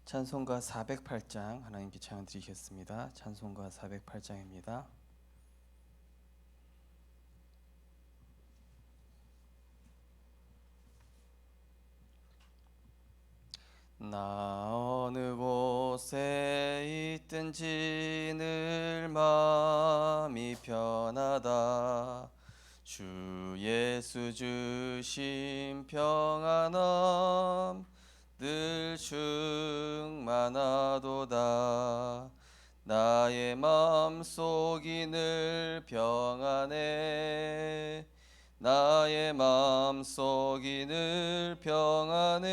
찬송가 408장 하나님께 찬양 드리겠습니다. 찬송가 408장입니다. 나 어느 곳에 있든지 늘 마음이 편하다. 주 예수 주심 평안함 늘 충만하도다. 나의 마음속이 늘 평안해. 나의 마음속이 늘 평안해.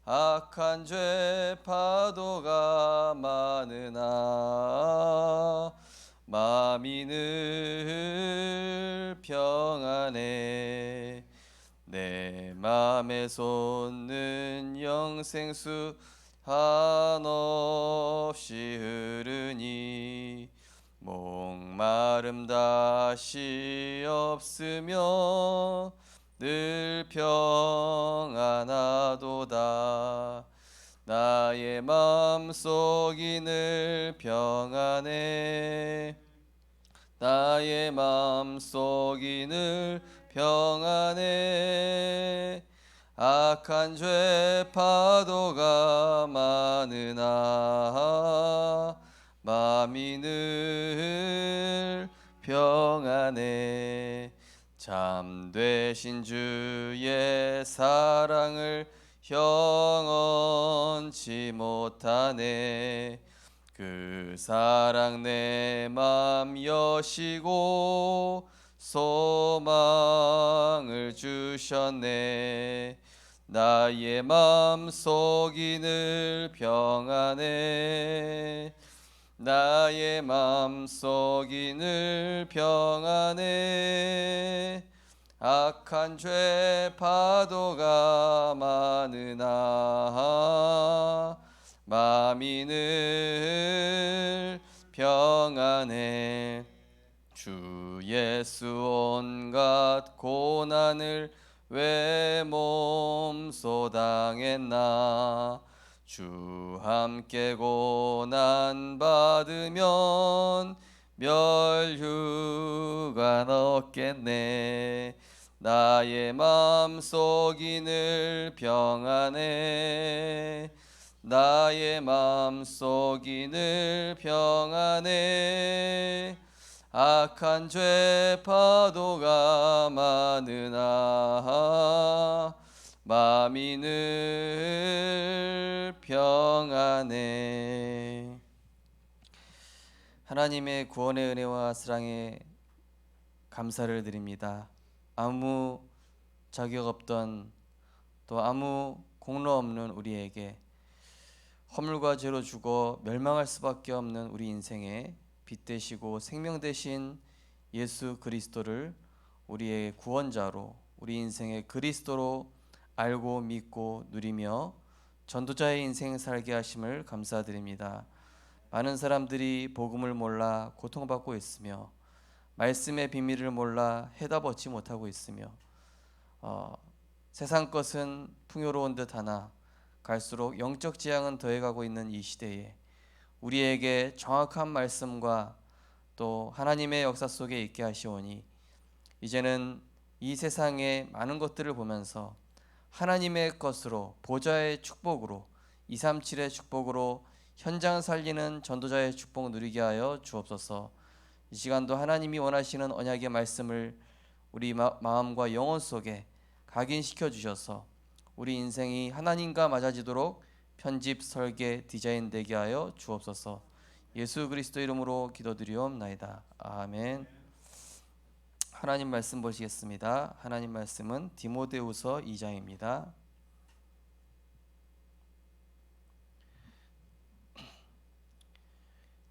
악한 죄 파도가 많으나 마음이 늘 평안해. 내 맘에 솟는 영생수 한없이 흐르니 목마름 다시 없으며 늘 평안하도다. 나의 마음속이 늘 평안해. 나의 마음속이 늘 평안해. 악한 죄 파도가 많으나 마음이 늘 평안해. 참되신 주의 사랑을 형언치 못하네. 그 사랑 내 맘 여시고 소망을 주셨네. 나의 마음속이 늘 평안해. 나의 마음속이 늘 평안해. 악한 죄 파도가 많으나 마음이 늘 평안해. 주 예수 온갖 고난을 왜 몸소 당했나. 주 함께 고난 받으면 멸류관 얻겠네. 나의 마음속이 늘 평안해. 나의 마음속이 늘 평안해. 악한 죄 파도가 많으나 마음이 늘 평안해. 하나님의 구원의 은혜와 사랑에 감사를 드립니다. 아무 자격 없던 또 아무 공로 없는 우리에게 허물과 죄로 죽어 멸망할 수밖에 없는 우리 인생에 빛 되시고 생명 되신 예수 그리스도를 우리의 구원자로, 우리 인생의 그리스도로 알고 믿고 누리며 전도자의 인생 살게 하심을 감사드립니다. 많은 사람들이 복음을 몰라 고통받고 있으며 말씀의 비밀을 몰라 해답 얻지 못하고 있으며 세상 것은 풍요로운 듯 하나 갈수록 영적 지향은 더해가고 있는 이 시대에 우리에게 정확한 말씀과 또 하나님의 역사 속에 있게 하시오니 이제는 이 세상의 많은 것들을 보면서 하나님의 것으로, 보좌의 축복으로, 237의 축복으로 현장 살리는 전도자의 축복 누리게 하여 주옵소서. 이 시간도 하나님이 원하시는 언약의 말씀을 우리 마음과 영혼 속에 각인시켜 주셔서 우리 인생이 하나님과 맞아지도록 편집, 설계, 디자인 되게 하여 주옵소서. 예수 그리스도 이름으로 기도드리옵나이다. 아멘. 하나님 말씀 보시겠습니다. 하나님 말씀은 디모데후서 2장입니다.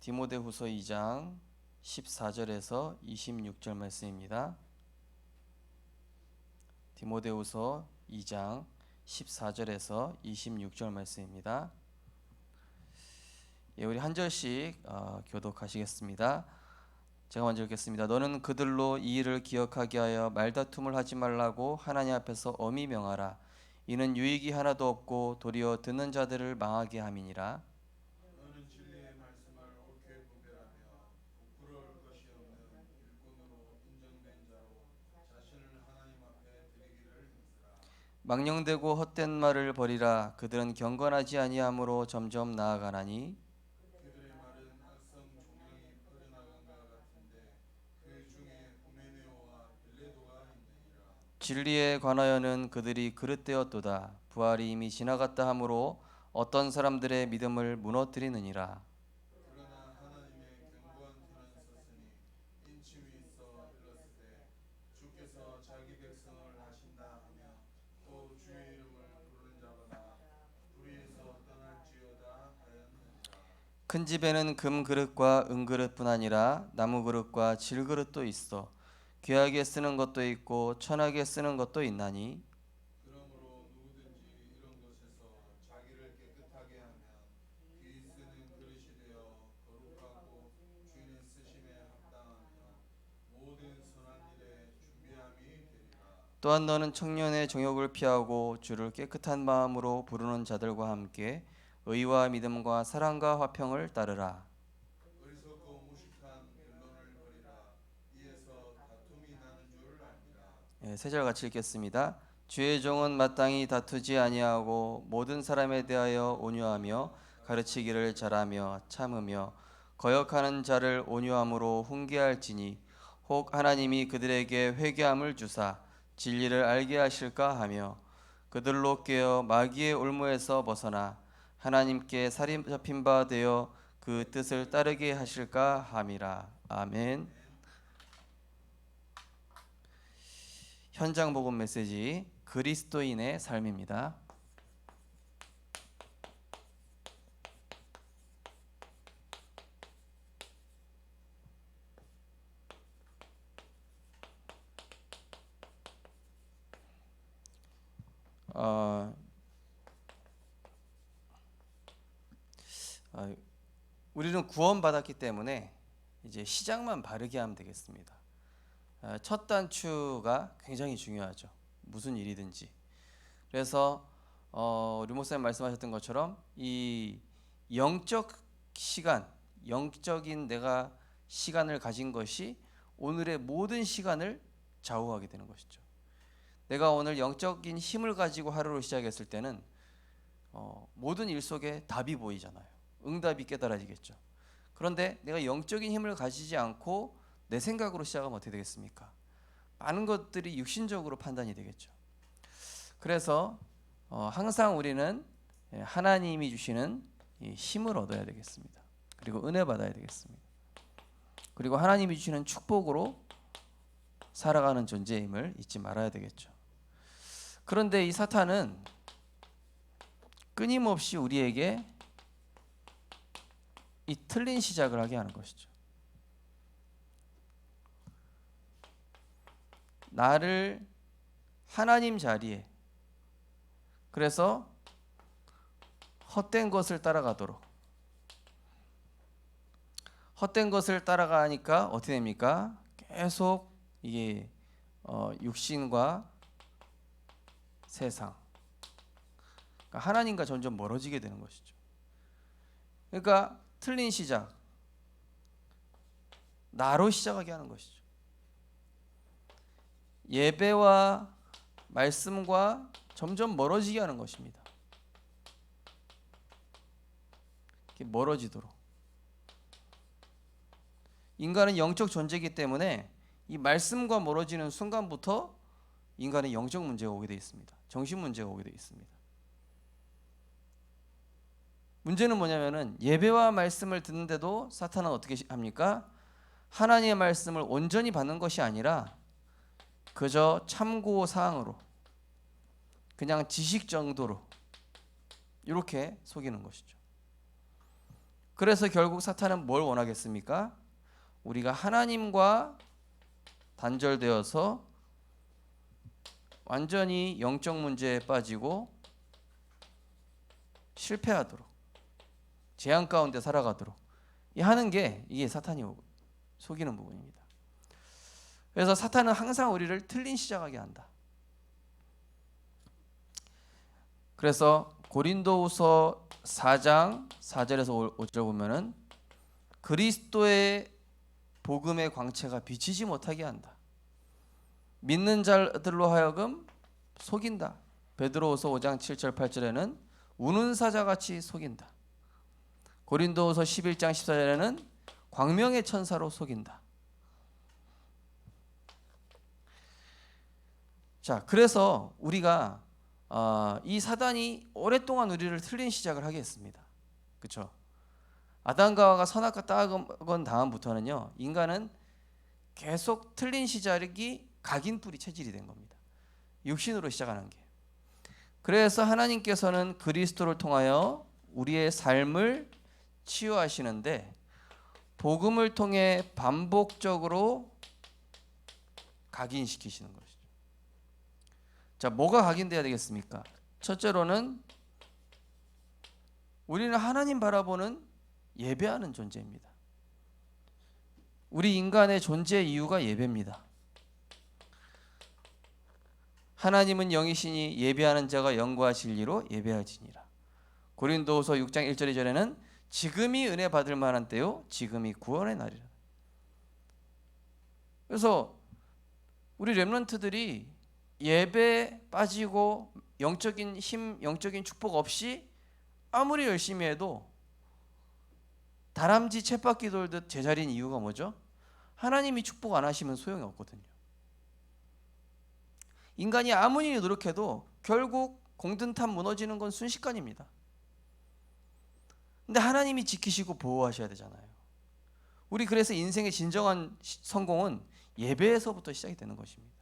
디모데후서 2장 14절에서 26절 말씀입니다. 디모데후서 2장 14절에서 26절 말씀입니다. 우리 한 절씩 교독하시겠습니다. 제가 먼저 읽겠습니다. 너는 그들로 이 일을 기억하게 하여 말다툼을 하지 말라고 하나님 앞에서 엄히 명하라. 이는 유익이 하나도 없고 도리어 듣는 자들을 망하게 함이니라. 너는 진리의 말씀을 옳게 분별하며 부끄러울 것이 없는 일꾼으로 인정된 자로 자신을 하나님 앞에 드리기를 힘쓰라. 망령되고 헛된 말을 버리라. 그들은 경건하지 아니함으로 점점 나아가나니 그들의 말은 악성 종양이 퍼져나간 것 같은데 그 중에 후메네오와 빌레도가 있느니라. 진리에 관하여는 그들이 그릇되었도다. 부활이 이미 지나갔다 하므로 어떤 사람들의 믿음을 무너뜨리느니라. 그러나 하나님의 견고한 터는 섰으니 인침이 있어 일렀으되 주께서 자기 백성을 하신다 하며 또 주의 이름을 부르는 자마다 불의에서 떠날지어다 하였느니라. 큰 집에는 금 그릇과 은 그릇뿐 아니라 나무 그릇과 질 그릇도 있어 귀하게 쓰는 것도 있고 천하게 쓰는 것도 있나니 그러므로 누구든지 이런 것에서 자기를 깨끗하게 하면 귀 쓰는 그릇이 되어 거룩하고 주인의 쓰심에 합당하며 모든 선한 일에 준비함이 되리라. 또한 너는 청년의 정욕을 피하고 주를 깨끗한 마음으로 부르는 자들과 함께 의와 믿음과 사랑과 화평을 따르라. 어리석고 무식한 변론을 버리라. 이에서 다툼이 나는 줄 알미라. 세 절 같이 읽겠습니다. 주의 종은 마땅히 다투지 아니하고 모든 사람에 대하여 온유하며 가르치기를 잘하며 참으며 거역하는 자를 온유함으로 훈계할지니 혹 하나님이 그들에게 회개함을 주사 진리를 알게 하실까 하며 그들로 깨어 마귀의 올무에서 벗어나 하나님께 사로잡힌 바 되어 그 뜻을 따르게 하실까 함이라. 아멘. 현장 복음 메시지 그리스도인의 삶입니다. 우리는 구원받았기 때문에 이제 시작만 바르게 하면 되겠습니다. 첫 단추가 굉장히 중요하죠. 무슨 일이든지. 그래서 우리 목사님 말씀하셨던 것처럼 이 영적 시간, 영적인 내가 시간을 가진 것이 오늘의 모든 시간을 좌우하게 되는 것이죠. 내가 오늘 영적인 힘을 가지고 하루를 시작했을 때는 모든 일 속에 답이 보이잖아요. 응답이 깨달아지겠죠. 그런데 내가 영적인 힘을 가지지 않고 내 생각으로 시작하면 어떻게 되겠습니까? 많은 것들이 육신적으로 판단이 되겠죠. 그래서 항상 우리는 하나님이 주시는 이 힘을 얻어야 되겠습니다. 그리고 은혜 받아야 되겠습니다. 그리고 하나님이 주시는 축복으로 살아가는 존재임을 잊지 말아야 되겠죠. 그런데 이 사탄은 끊임없이 우리에게 이 틀린 시작을 하게 하는 것이죠. 나를 하나님 자리에, 그래서 헛된 것을 따라가도록, 헛된 것을 따라가니까 어떻게 됩니까? 계속 이게 육신과 세상, 그러니까 하나님과 점점 멀어지게 되는 것이죠. 그러니까 틀린 시작, 나로 시작하게 하는 것이죠. 예배와 말씀과 점점 멀어지게 하는 것입니다. 이렇게 멀어지도록. 인간은 영적 존재이기 때문에 이 말씀과 멀어지는 순간부터 인간의 영적 문제가 오게 되어 있습니다. 정신 문제가 오게 되어 있습니다. 문제는 뭐냐면은 예배와 말씀을 듣는데도 사탄은 어떻게 합니까? 하나님의 말씀을 온전히 받는 것이 아니라 그저 참고 사항으로, 그냥 지식 정도로 이렇게 속이는 것이죠. 그래서 결국 사탄은 뭘 원하겠습니까? 우리가 하나님과 단절되어서 완전히 영적 문제에 빠지고 실패하도록, 재앙 가운데 살아가도록 하는 게 이게 사탄이 속이는 부분입니다. 그래서 사탄은 항상 우리를 틀린 시작하게 한다. 그래서 고린도후서 4장 4절에서 5절 보면은 그리스도의 복음의 광채가 비치지 못하게 한다. 믿는 자들로 하여금 속인다. 베드로후서 5장 7절 8절에는 우는 사자같이 속인다. 고린도후서 11장 14절에는 광명의 천사로 속인다. 자, 그래서 우리가 이 사단이 오랫동안 우리를 틀린 시작을 하게 했습니다. 그렇죠? 아담과 하와가 선악과 따먹은 다음부터는요, 인간은 계속 틀린 시작이 각인뿌리 체질이 된 겁니다. 육신으로 시작하는 게. 그래서 하나님께서는 그리스도를 통하여 우리의 삶을 치유하시는데 복음을 통해 반복적으로 각인시키시는 것이죠. 자, 뭐가 각인돼야 되겠습니까? 첫째로는 우리는 하나님 바라보는 예배하는 존재입니다. 우리 인간의 존재 이유가 예배입니다. 하나님은 영이시니 예배하는 자가 영과 진리로 예배하지니라. 고린도후서 6장 1절 2절에는 지금이 은혜 받을 만한 때요 지금이 구원의 날이라. 그래서 우리 렘넌트들이 예배에 빠지고 영적인 힘, 영적인 축복 없이 아무리 열심히 해도 다람쥐 쳇바퀴 돌듯 제자리인 이유가 뭐죠? 하나님이 축복 안 하시면 소용이 없거든요. 인간이 아무리 노력해도 결국 공든탑 무너지는 건 순식간입니다. 근데 하나님이 지키시고 보호하셔야 되잖아요. 우리 그래서 인생의 진정한 성공은 예배에서부터 시작이 되는 것입니다.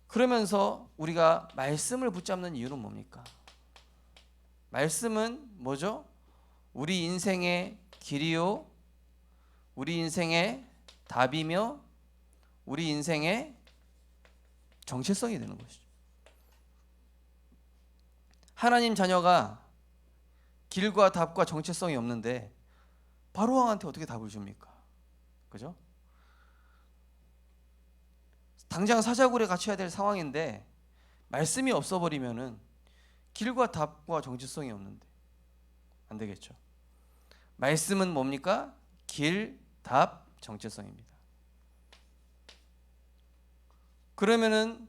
그러면서 우리가 말씀을 붙잡는 이유는 뭡니까? 말씀은 뭐죠? 우리 인생의 길이요, 우리 인생의 답이며 우리 인생의 정체성이 되는 것이죠. 하나님 자녀가 길과 답과 정체성이 없는데 바로왕한테 어떻게 답을 줍니까? 그죠? 당장 사자굴에 갇혀야 될 상황인데 말씀이 없어버리면은 길과 답과 정체성이 없는데 안 되겠죠. 말씀은 뭡니까? 길, 답, 정체성입니다. 그러면은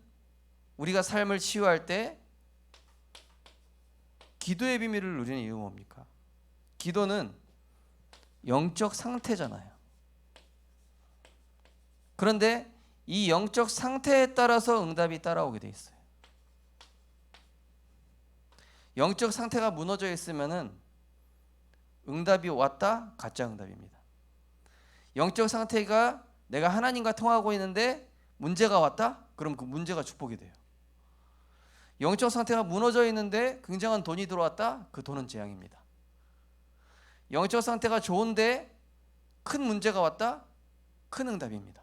우리가 삶을 치유할 때 기도의 비밀을 누리는 이유가 뭡니까? 기도는 영적 상태잖아요. 그런데 이 영적 상태에 따라서 응답이 따라오게 돼 있어요. 영적 상태가 무너져 있으면은 응답이 왔다 가짜 응답입니다. 영적 상태가 내가 하나님과 통하고 있는데 문제가 왔다? 그럼 그 문제가 축복이 돼요. 영적 상태가 무너져 있는데 굉장한 돈이 들어왔다? 그 돈은 재앙입니다. 영적 상태가 좋은데 큰 문제가 왔다? 큰 응답입니다.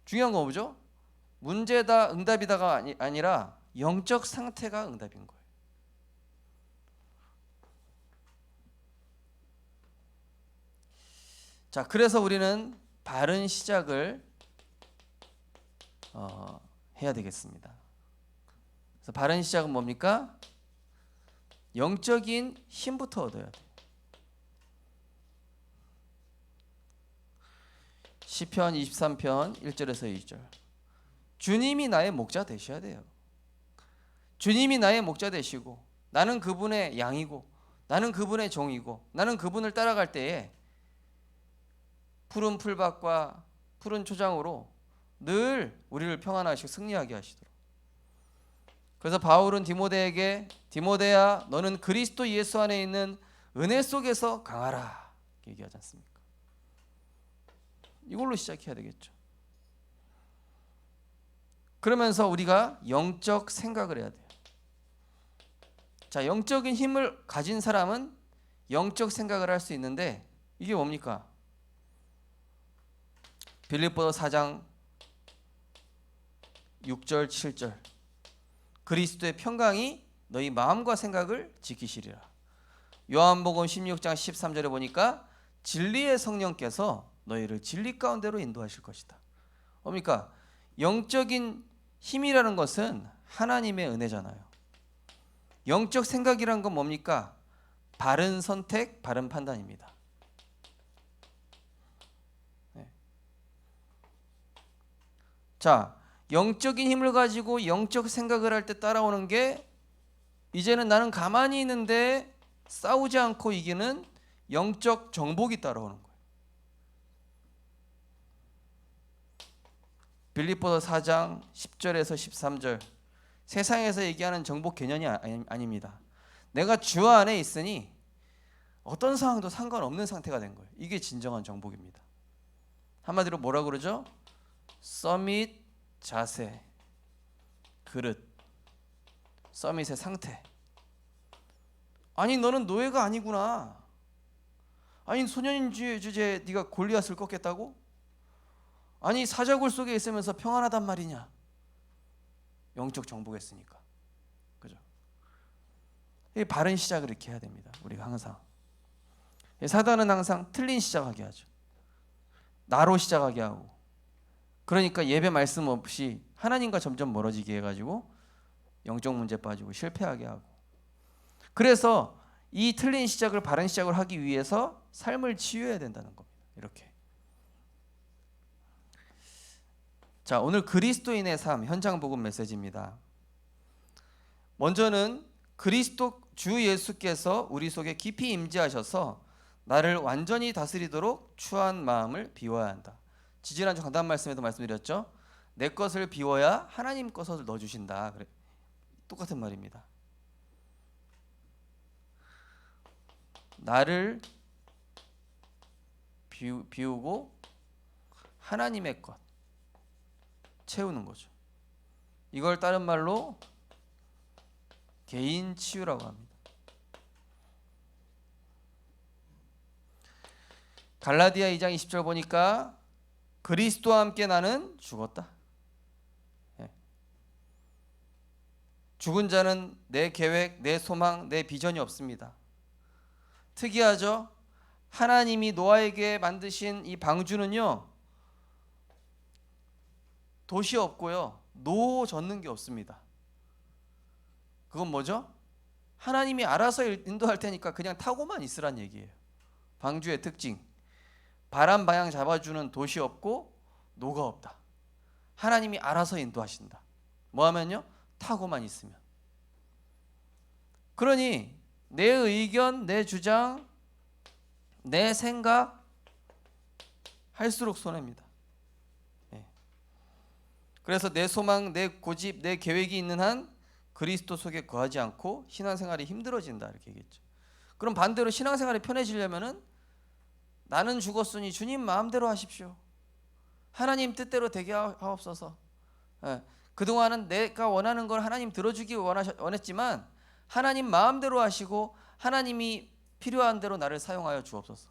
중요한 거 뭐죠? 문제다 응답이다가 아니라 영적 상태가 응답인 거예요. 자, 그래서 우리는 바른 시작을 해야 되겠습니다. 그래서 바른 시작은 뭡니까? 영적인 힘부터 얻어야 돼요. 시편 23편 1절에서 2절. 주님이 나의 목자 되셔야 돼요. 주님이 나의 목자 되시고 나는 그분의 양이고 나는 그분의 종이고 나는 그분을 따라갈 때에 푸른 풀밭과 푸른 초장으로 늘 우리를 평안하시고 승리하게 하시도록. 그래서 바울은 디모데에게 디모데야 너는 그리스도 예수 안에 있는 은혜 속에서 강하라 얘기하지 않습니까? 이걸로 시작해야 되겠죠. 그러면서 우리가 영적 생각을 해야 돼요. 자, 영적인 힘을 가진 사람은 영적 생각을 할 수 있는데 이게 뭡니까? 빌립보서 4장 6절 7절 그리스도의 평강이 너희 마음과 생각을 지키시리라. 요한복음 16장 13절에 보니까 진리의 성령께서 너희를 진리 가운데로 인도하실 것이다. 뭡니까? 영적인 힘이라는 것은 하나님의 은혜잖아요. 영적 생각이란 건 뭡니까? 바른 선택, 바른 판단입니다. 네. 자, 영적인 힘을 가지고 영적 생각을 할 때 따라오는 게 이제는 나는 가만히 있는데 싸우지 않고 이기는 영적 정복이 따라오는 거예요. 빌립보서 4장 10절에서 13절, 세상에서 얘기하는 정복 개념이 아닙니다. 내가 주 안에 있으니 어떤 상황도 상관없는 상태가 된 거예요. 이게 진정한 정복입니다. 한마디로 뭐라 그러죠? 서밋 자세, 그릇, 서밋의 상태. 아니 너는 노예가 아니구나. 아니 소년인 주제에 네가 골리앗을 꺾겠다고? 아니 사자굴 속에 있으면서 평안하단 말이냐? 영적 정복했으니까. 그죠? 이 바른 시작을 이렇게 해야 됩니다. 우리가 항상. 사단은 항상 틀린 시작하게 하죠. 나로 시작하게 하고. 그러니까 예배 말씀 없이 하나님과 점점 멀어지게 해가지고 영적 문제 빠지고 실패하게 하고. 그래서 이 틀린 시작을 바른 시작을 하기 위해서 삶을 치유해야 된다는 겁니다. 이렇게. 자, 오늘 그리스도인의 삶 현장 복음 메시지입니다. 먼저는 그리스도 주 예수께서 우리 속에 깊이 임재하셔서 나를 완전히 다스리도록 추한 마음을 비워야 한다. 지지난주 강단 말씀에도 말씀드렸죠. 내 것을 비워야 하나님 것을 넣어주신다. 그래. 똑같은 말입니다. 나를 비우고 하나님의 것 채우는 거죠. 이걸 다른 말로 개인 치유라고 합니다. 갈라디아 2장 20절 보니까 그리스도와 함께 나는 죽었다. 죽은 자는 내 계획, 내 소망, 내 비전이 없습니다. 특이하죠? 하나님이 노아에게 만드신 이 방주는요, 돛이 없고요, 노 젓는 게 없습니다. 그건 뭐죠? 하나님이 알아서 인도할 테니까 그냥 타고만 있으란 얘기예요. 방주의 특징, 바람 방향 잡아주는 돛이 없고 노가 없다. 하나님이 알아서 인도하신다. 뭐 하면요? 타고만 있으면. 그러니 내 의견, 내 주장, 내 생각 할수록 손해입니다. 그래서 내 소망, 내 고집, 내 계획이 있는 한 그리스도 속에 거하지 않고 신앙생활이 힘들어진다 이렇게 얘기했죠. 그럼 반대로 신앙생활이 편해지려면은 나는 죽었으니 주님 마음대로 하십시오. 하나님 뜻대로 되게 하옵소서. 그동안은 내가 원하는 걸 하나님 들어주기 원했지만 하나님 마음대로 하시고 하나님이 필요한 대로 나를 사용하여 주옵소서.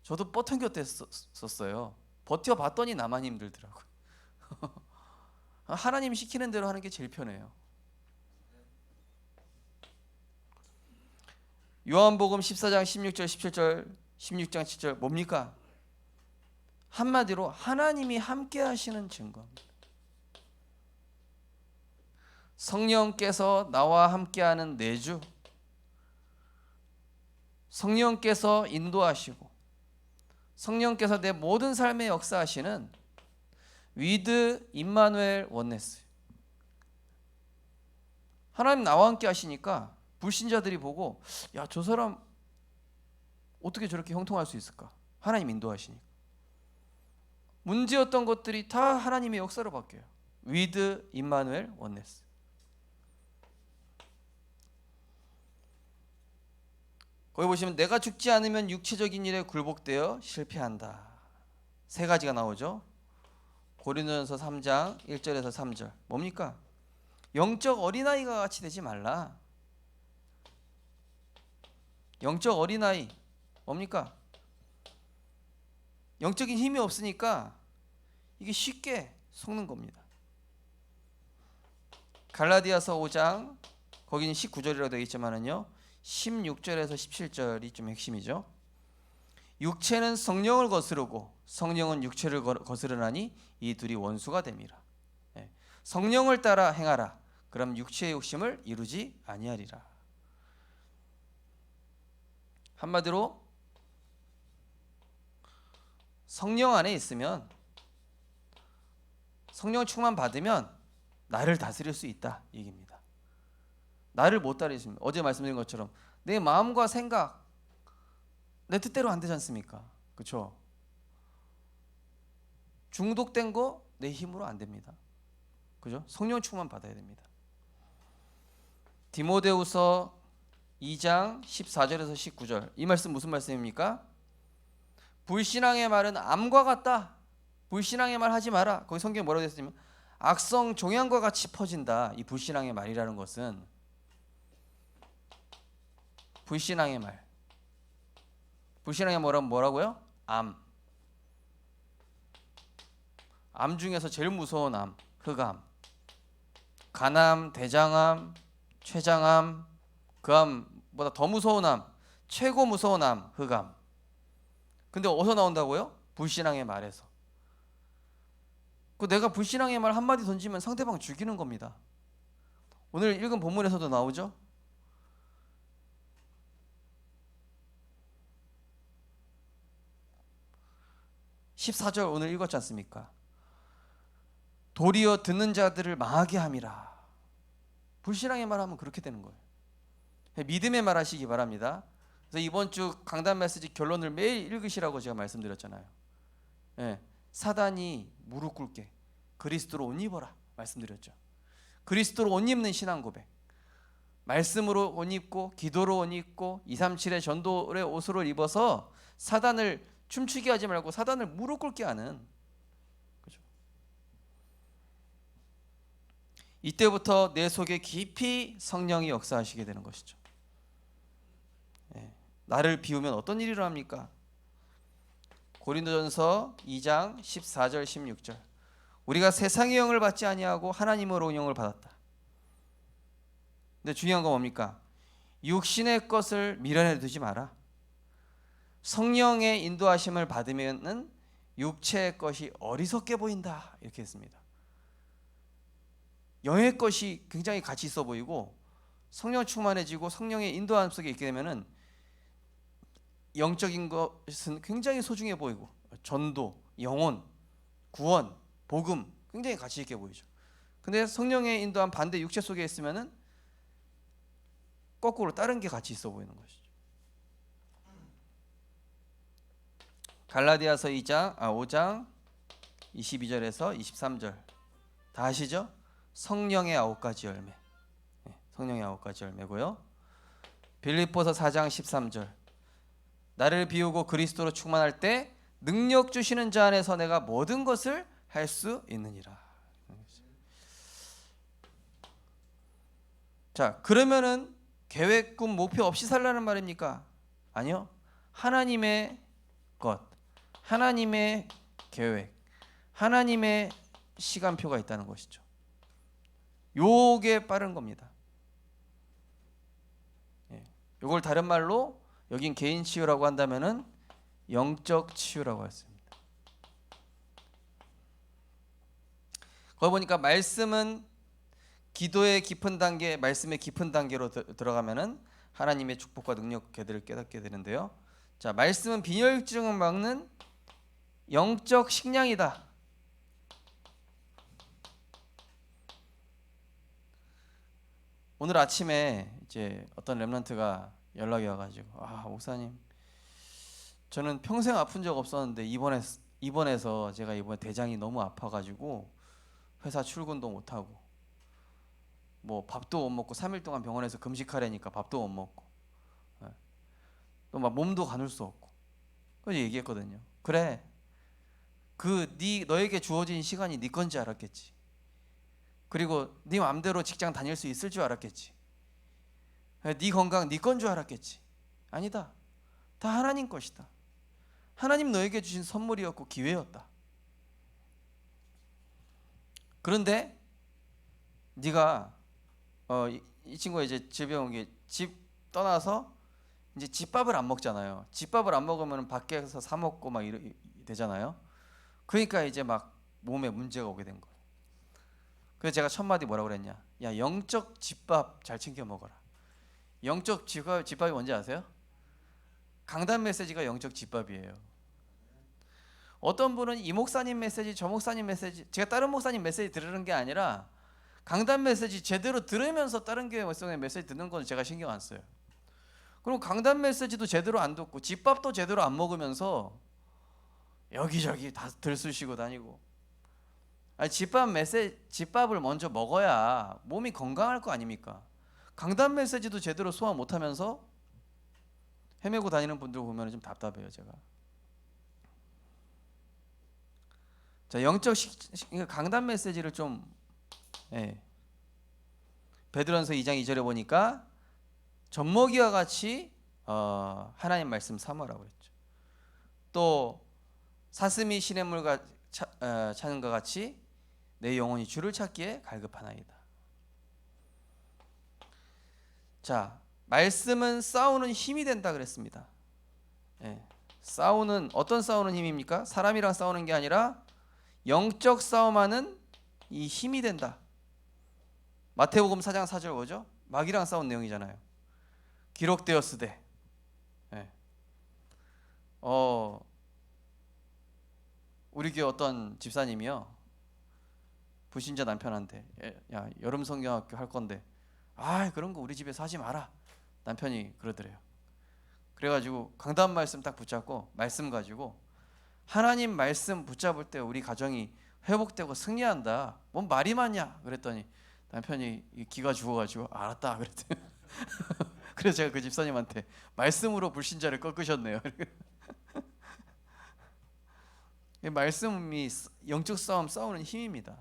저도 뻗텅겼댔었어요. 버텨봤더니 나만 힘들더라고요. 하나님 시키는 대로 하는 게 제일 편해요. 요한복음 14장 16절 17절 16장 7절 뭡니까? 한마디로 하나님이 함께 하시는 증거입니다. 성령께서 나와 함께하는 내주, 성령께서 인도하시고 성령께서 내 모든 삶에 역사하시는 위드 임마누엘 원네스. 하나님 나와 함께 하시니까 불신자들이 보고 야, 저 사람 어떻게 저렇게 형통할 수 있을까? 하나님 인도하시니까. 문제였던 것들이 다 하나님의 역사로 바뀌어요. 위드 임마누엘 원네스. 거기 보시면 내가 죽지 않으면 육체적인 일에 굴복되어 실패한다. 세 가지가 나오죠. 고린도전서 3장 1절에서 3절 뭡니까? 영적 어린아이가 같이 되지 말라. 영적 어린아이 뭡니까? 영적인 힘이 없으니까 이게 쉽게 속는 겁니다. 갈라디아서 5장 거기는 19절이라고 되어 있지만은요 16절에서 17절이 좀 핵심이죠. 육체는 성령을 거스르고 성령은 육체를 거스르나니 이 둘이 원수가 됨이라. 예. 성령을 따라 행하라. 그럼 육체의 욕심을 이루지 아니하리라. 한마디로 성령 안에 있으면, 성령 충만 받으면 나를 다스릴 수 있다 이 얘기입니다. 나를 못 따르십니다. 어제 말씀드린 것처럼 내 마음과 생각 내 뜻대로 안 되지 않습니까? 그렇죠? 중독된 거 내 힘으로 안 됩니다. 그죠? 성령 충만 받아야 됩니다. 디모데후서 2장 14절에서 19절, 이 말씀 무슨 말씀입니까? 불신앙의 말은 암과 같다. 불신앙의 말 하지 마라. 거기 성경에 뭐라고 되어 있냐면 악성 종양과 같이 퍼진다. 이 불신앙의 말이라는 것은, 불신앙의 말, 불신앙의 뭐라고요? 암. 암 중에서 제일 무서운 암, 흑암. 간암, 대장암, 췌장암, 그 암보다 더 무서운 암, 최고 무서운 암, 흑암. 근데 어디서 나온다고요? 불신앙의 말에서. 그 내가 불신앙의 말 한마디 던지면 상대방 죽이는 겁니다. 오늘 읽은 본문에서도 나오죠? (14절) 오늘 읽었지 않습니까? 도리어 듣는 자들을 망하게 함이라. 불신앙의 말하면 그렇게 되는 거예요. 믿음의 말 하시기 바랍니다. 그래서 이번 주 강단 메시지 결론을 매일 읽으시라고 제가 말씀드렸잖아요. 예, 사단이 무릎 꿇게 그리스도로 옷 입어라 말씀드렸죠. 그리스도로 옷 입는 신앙 고백, 말씀으로 옷 입고 기도로 옷 입고 237의 전도의 옷으로 입어서 사단을 춤추게 하지 말고 사단을 무릎 꿇게 하는, 그죠? 이때부터 내 속에 깊이 성령이 역사하시게 되는 것이죠. 예, 나를 비우면 어떤 일이 일어납니까? 고린도전서 2장 14절 16절, 우리가 세상의 영을 받지 아니하고 하나님으로 영을 받았다. 근데 중요한 건 뭡니까? 육신의 것을 미련에 두지 마라. 성령의 인도하심을 받으면은 육체의 것이 어리석게 보인다 이렇게 했습니다. 영의 것이 굉장히 가치 있어 보이고 성령 충만해지고 성령의 인도함 속에 있게 되면은 영적인 것은 굉장히 소중해 보이고, 전도, 영혼, 구원, 복음 굉장히 가치 있게 보이죠. 근데 성령의 인도함 반대 육체 속에 있으면은 거꾸로 다른 게 가치 있어 보이는 것이죠. 갈라디아서 5장 22절에서 23절 다 아시죠? 성령의 9가지 열매, 성령의 9가지 열매고요. 빌립보서 4장 13절, 나를 비우고 그리스도로 충만할 때 능력 주시는 자 안에서 내가 모든 것을 할 수 있느니라. 자, 그러면은 계획, 꿈, 목표 없이 살라는 말입니까? 아니요. 하나님의 것, 하나님의 계획, 하나님의 시간표가 있다는 것이죠. 요게 빠른 겁니다. 요걸 다른 말로 여긴 개인 치유라고 한다면은 영적 치유라고 했습니다. 거기 보니까 말씀은 기도의 깊은 단계, 말씀의 깊은 단계로 들어가면은 하나님의 축복과 능력 걔들을 깨닫게 되는데요. 자, 말씀은 빈혈증을 막는 영적 식량이다. 오늘 아침에 이제 어떤 렘넌트가 연락이 와가지고, 목사님, 저는 평생 아픈 적 없었는데 입원해서 제가 이번에 대장이 너무 아파가지고 회사 출근도 못 하고, 뭐 밥도 못 먹고 3일 동안 병원에서 금식하라니까 밥도 못 먹고, 또 막 몸도 가눌 수 없고. 그래서 얘기했거든요. 그래, 너에게 주어진 시간이 네 건지 알았겠지. 그리고 네 마음대로 직장 다닐 수 있을 줄 알았겠지. 네 건강 네 건 줄 알았겠지. 아니다. 다 하나님 것이다. 하나님 너에게 주신 선물이었고 기회였다. 그런데 네가 이 친구가 이제 집에 온 게, 집 떠나서 이제 집밥을 안 먹잖아요. 집밥을 안 먹으면 밖에서 사 먹고 막 되잖아요. 그러니까 이제 막 몸에 문제가 오게 된 거예요. 그래서 제가 첫 마디 뭐라고 그랬냐? 야, 영적 집밥 잘 챙겨 먹어라. 영적 집밥이 뭔지 아세요? 강단 메시지가 영적 집밥이에요. 어떤 분은 이 목사님 메시지, 저 목사님 메시지, 제가 다른 목사님 메시지 들으는 게 아니라 강단 메시지 제대로 들으면서 다른 교회 메시지 듣는 건 제가 신경 안 써요. 그럼 강단 메시지도 제대로 안 듣고 집밥도 제대로 안 먹으면서 여기저기 다 들쑤시고 다니고. 아니, 집밥을 먼저 먹어야 몸이 건강할 거 아닙니까? 강단 메시지도 제대로 소화 못하면서 헤매고 다니는 분들 보면 좀 답답해요, 제가. 자, 강단 메시지를 좀, 예. 베드로전서 2장 2절에 보니까 젖먹이와 같이 하나님 말씀 삼으라고 그랬죠. 또 사슴이 시냇물 찾는 것 같이 내 영혼이 주를 찾기에 갈급하나이다. 자, 말씀은 싸우는 힘이 된다 그랬습니다. 예. 어떤 싸우는 힘입니까? 사람이랑 싸우는 게 아니라 영적 싸움하는 이 힘이 된다. 마태복음 4장 4절 뭐죠? 마귀랑 싸운 내용이잖아요. 기록되었으되. 예. 우리 교회 어떤 집사님이요, 불신자 남편한테 야, 여름 성경학교 할 건데 그런 거 우리 집에서 하지 마라, 남편이 그러더래요. 그래가지고 강단 말씀 딱 붙잡고 말씀 가지고 하나님 말씀 붙잡을 때 우리 가정이 회복되고 승리한다. 뭔 말이 많냐 그랬더니 남편이 기가 죽어가지고 알았다 그랬더니 그래서 제가 그 집사님한테 말씀으로 불신자를 꺾으셨네요. 말씀이 영적 싸우는 힘입니다.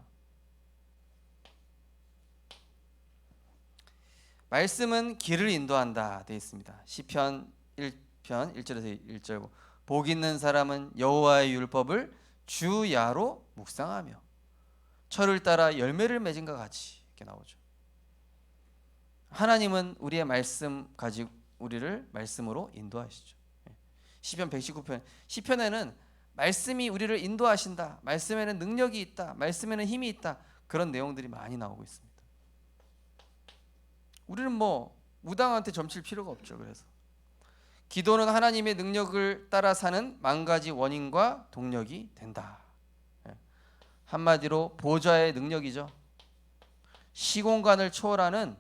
말씀은 길을 인도한다 되어 있습니다. 시편 1편 1절에서 1절. 복 있는 사람은 여호와의 율법을 주야로 묵상하며 철을 따라 열매를 맺은 것 같이, 이렇게 나오죠. 하나님은 우리의 말씀 가지고 우리를 말씀으로 인도하시죠. 시편 119편, 시편에는 말씀이 우리를 인도하신다, 말씀에는 능력이 있다, 말씀에는 힘이 있다, 그런 내용들이 많이 나오고 있습니다. 우리는 무당한테 점칠 필요가 없죠. 그래서 기도는 하나님의 능력을 따라 사는 만 가지 원인과 동력이 된다. 한마디로 보좌의 능력이죠. 시공간을 초월하는,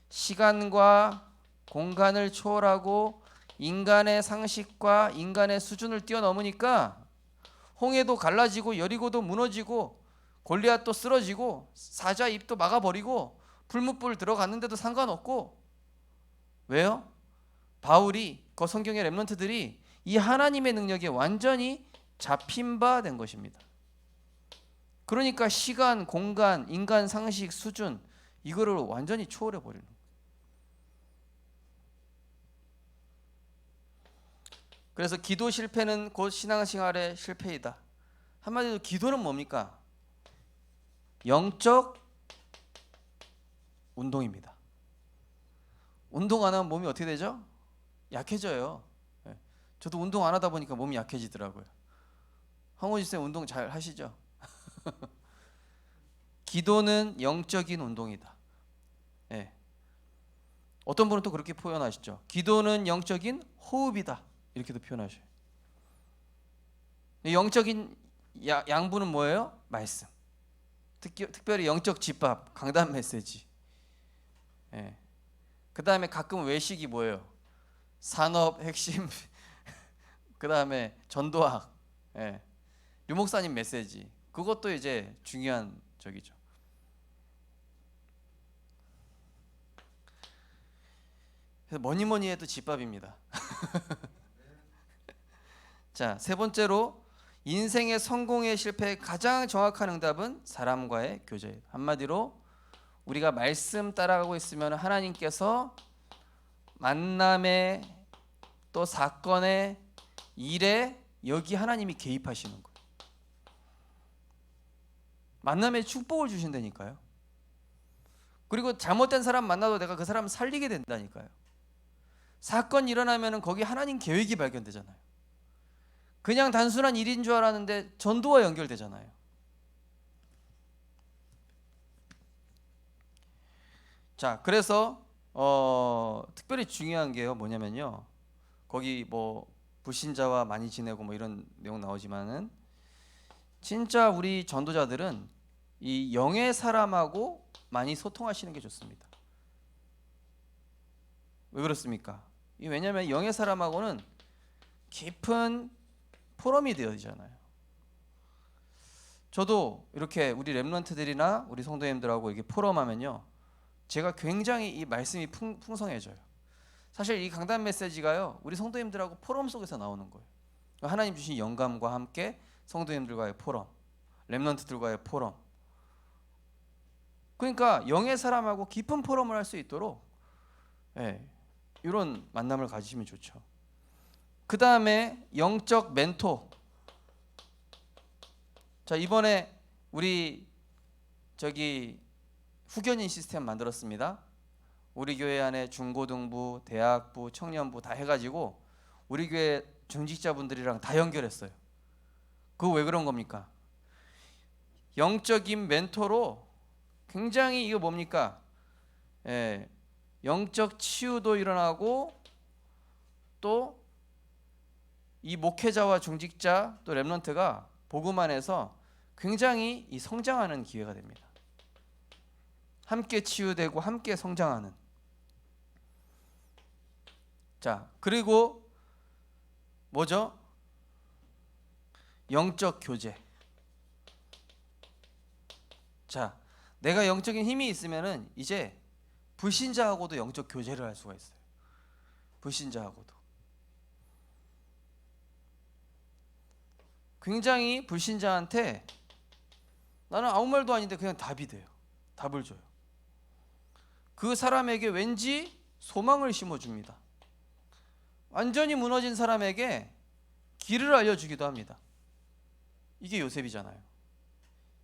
시간과 공간을 초월하고 인간의 상식과 인간의 수준을 뛰어넘으니까 홍해도 갈라지고 여리고도 무너지고 골리앗도 쓰러지고 사자 입도 막아버리고 불뭇불 들어갔는데도 상관없고. 왜요? 바울이, 그 성경의 렘넌트들이 이 하나님의 능력에 완전히 잡힌 바 된 것입니다. 그러니까 시간, 공간, 인간 상식, 수준, 이거를 완전히 초월해 버리는 거예요. 그래서 기도 실패는 곧 신앙생활의 실패이다. 한마디로 기도는 뭡니까? 영적 운동입니다. 운동 안 하면 몸이 어떻게 되죠? 약해져요. 저도 운동 안 하다 보니까 몸이 약해지더라고요. 황호지 쌤 운동 잘 하시죠? 기도는 영적인 운동이다. 어떤 분은 또 그렇게 표현하시죠. 기도는 영적인 호흡이다, 이렇게도 표현하셔요. 영적인 양분은 뭐예요? 말씀. 특별히 영적 집밥, 강단 메시지. 그 다음에 가끔 외식이 뭐예요? 산업 핵심, 그 다음에 전도학, 류목사님 메시지, 그것도 이제 중요한 적이죠. 그래서 뭐니 해도 집밥입니다. 자, 세 번째로 인생의 성공의 실패의 가장 정확한 응답은 사람과의 교제예요. 한마디로 우리가 말씀 따라가고 있으면 하나님께서 만남에, 또 사건에, 일에 여기 하나님이 개입하시는 거예요. 만남에 축복을 주신다니까요. 그리고 잘못된 사람 만나도 내가 그 사람 살리게 된다니까요. 사건 일어나면 거기 하나님 계획이 발견되잖아요. 그냥 단순한 일인 줄 알았는데 전도와 연결되잖아요. 자, 그래서 특별히 중요한 게요 뭐냐면요, 거기 뭐 불신자와 많이 지내고 뭐 이런 내용 나오지만은 진짜 우리 전도자들은 이 영의 사람하고 많이 소통하시는 게 좋습니다. 왜 그렇습니까? 왜냐하면 영의 사람하고는 깊은 포럼이 되어지잖아요. 저도 이렇게 우리 렘넌트들이나 우리 성도님들하고 이렇게 포럼하면요, 제가 굉장히 이 말씀이 풍성해져요. 사실 이 강단 메시지가요, 우리 성도님들하고 포럼 속에서 나오는 거예요. 하나님 주신 영감과 함께 성도님들과의 포럼, 렘넌트들과의 포럼. 그러니까 영의 사람하고 깊은 포럼을 할 수 있도록 이런 만남을 가지시면 좋죠. 그 다음에 영적 멘토. 자, 이번에 우리 후견인 시스템 만들었습니다. 우리 교회 안에 중고등부, 대학부, 청년부 다 해가지고 우리 교회 중직자분들이랑 다 연결했어요. 그거 왜 그런 겁니까? 영적인 멘토로 굉장히 이거 뭡니까? 영적 치유도 일어나고 또 이 목회자와 중직자 또 렘넌트가 복음 안에서 굉장히 이 성장하는 기회가 됩니다. 함께 치유되고 함께 성장하는. 자, 그리고 뭐죠? 영적 교제. 자, 내가 영적인 힘이 있으면은 이제 불신자하고도 영적 교제를 할 수가 있어요. 불신자하고도. 굉장히 불신자한테 나는 아무 말도 아닌데 그냥 답이 돼요. 답을 줘요. 그 사람에게 왠지 소망을 심어줍니다. 완전히 무너진 사람에게 길을 알려주기도 합니다. 이게 요셉이잖아요.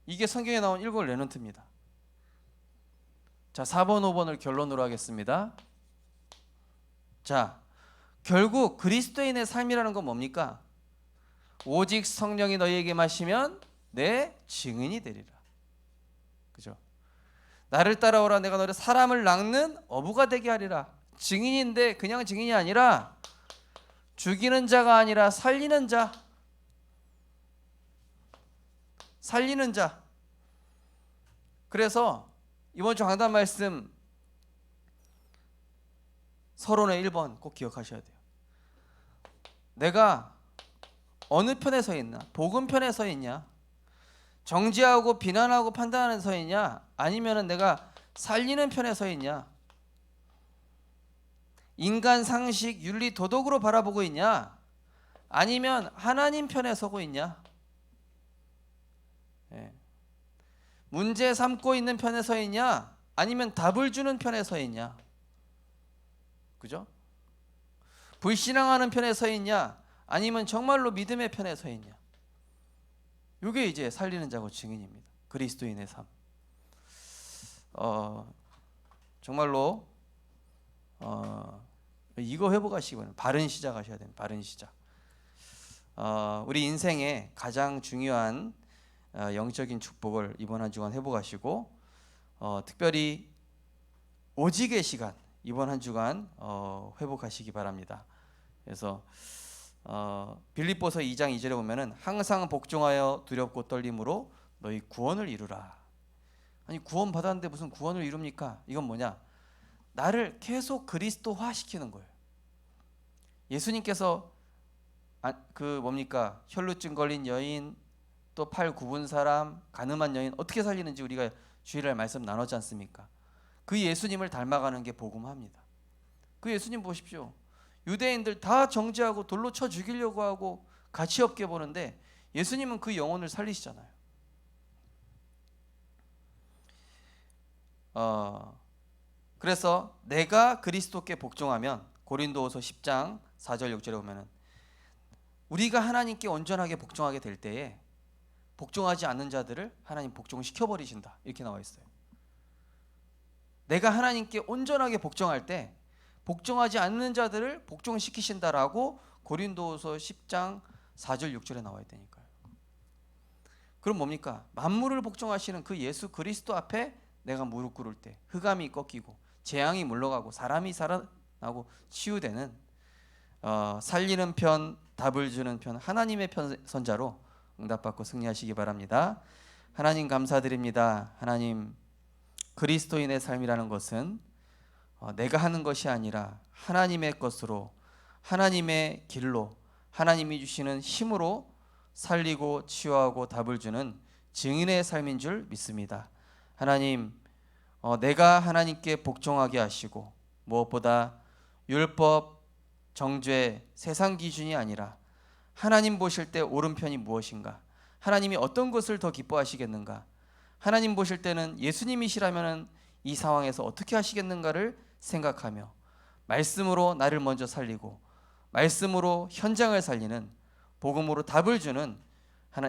이게 성경에 나온 일곱 렘넌트입니다. 자, 4번 5번을 결론으로 하겠습니다. 자, 결국 그리스도인의 삶이라는 건 뭡니까? 오직 성령이 너희에게 마시면 내 증인이 되리라. 그죠? 나를 따라오라, 내가 너를 사람을 낚는 어부가 되게 하리라. 증인인데 그냥 증인이 아니라 죽이는 자가 아니라 살리는 자. 살리는 자. 그래서 이번 주 강단 말씀 서론의 1번 꼭 기억하셔야 돼요. 내가 어느 편에 서 있나? 복음 편에 서 있냐? 정죄하고 비난하고 판단하는 서 있냐? 아니면은 내가 살리는 편에 서 있냐? 인간 상식, 윤리, 도덕으로 바라보고 있냐? 아니면 하나님 편에 서고 있냐? 문제 삼고 있는 편에 서 있냐? 아니면 답을 주는 편에 서 있냐? 그죠? 불신앙하는 편에 서 있냐? 아니면 정말로 믿음의 편에 서 있냐? 이게 이제 살리는 자고 증인입니다. 그리스도인의 삶. 정말로 이거 회복하시기 바랍니다. 바른 시작하셔야 됩니다. 바른 시작. 우리 인생의 가장 중요한 영적인 축복을 이번 한 주간 회복하시고, 특별히 오직의 시간 이번 한 주간 회복하시기 바랍니다. 그래서 빌립보서 2장 2절에 보면은 항상 복종하여 두렵고 떨림으로 너희 구원을 이루라. 아니, 구원 받았는데 무슨 구원을 이룹니까? 이건 뭐냐? 나를 계속 그리스도화 시키는 거예요. 예수님께서 뭡니까? 혈루증 걸린 여인, 또 팔 굽은 사람, 가늠한 여인 어떻게 살리는지 우리가 주일날 말씀 나눴지 않습니까? 그 예수님을 닮아가는 게 복음화입니다. 그 예수님 보십시오. 유대인들 다 정죄하고 돌로 쳐 죽이려고 하고 가치 없게 보는데 예수님은 그 영혼을 살리시잖아요. 그래서 내가 그리스도께 복종하면 고린도후서 10장 4절 6절에 보면은 우리가 하나님께 온전하게 복종하게 될 때에 복종하지 않는 자들을 하나님 복종시켜 버리신다, 이렇게 나와 있어요. 내가 하나님께 온전하게 복종할 때 복종하지 않는 자들을 복종시키신다라고 고린도후서 10장 4절 6절에 나와야 되니까요. 그럼 뭡니까? 만물을 복종하시는 그 예수 그리스도 앞에 내가 무릎 꿇을 때 흑암이 꺾이고 재앙이 물러가고 사람이 살아나고 치유되는 살리는 편, 답을 주는 편, 하나님의 선자로 응답받고 승리하시기 바랍니다. 하나님 감사드립니다. 하나님, 그리스도인의 삶이라는 것은 내가 하는 것이 아니라 하나님의 것으로, 하나님의 길로, 하나님이 주시는 힘으로 살리고 치유하고 답을 주는 증인의 삶인 줄 믿습니다. 하나님, 내가 하나님께 복종하게 하시고 무엇보다 율법, 정죄, 세상 기준이 아니라 하나님 보실 때 옳은 편이 무엇인가, 하나님이 어떤 것을 더 기뻐하시겠는가, 하나님 보실 때는 예수님이시라면 이 상황에서 어떻게 하시겠는가를 생각하며 말씀으로 나를 먼저 살리고 말씀으로 현장을 살리는, 복음으로 답을 주는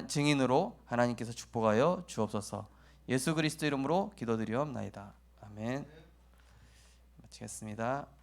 증인으로 하나님께서 축복하여 주옵소서. 예수 그리스도 이름으로 기도드리옵나이다. 아멘. 마치겠습니다.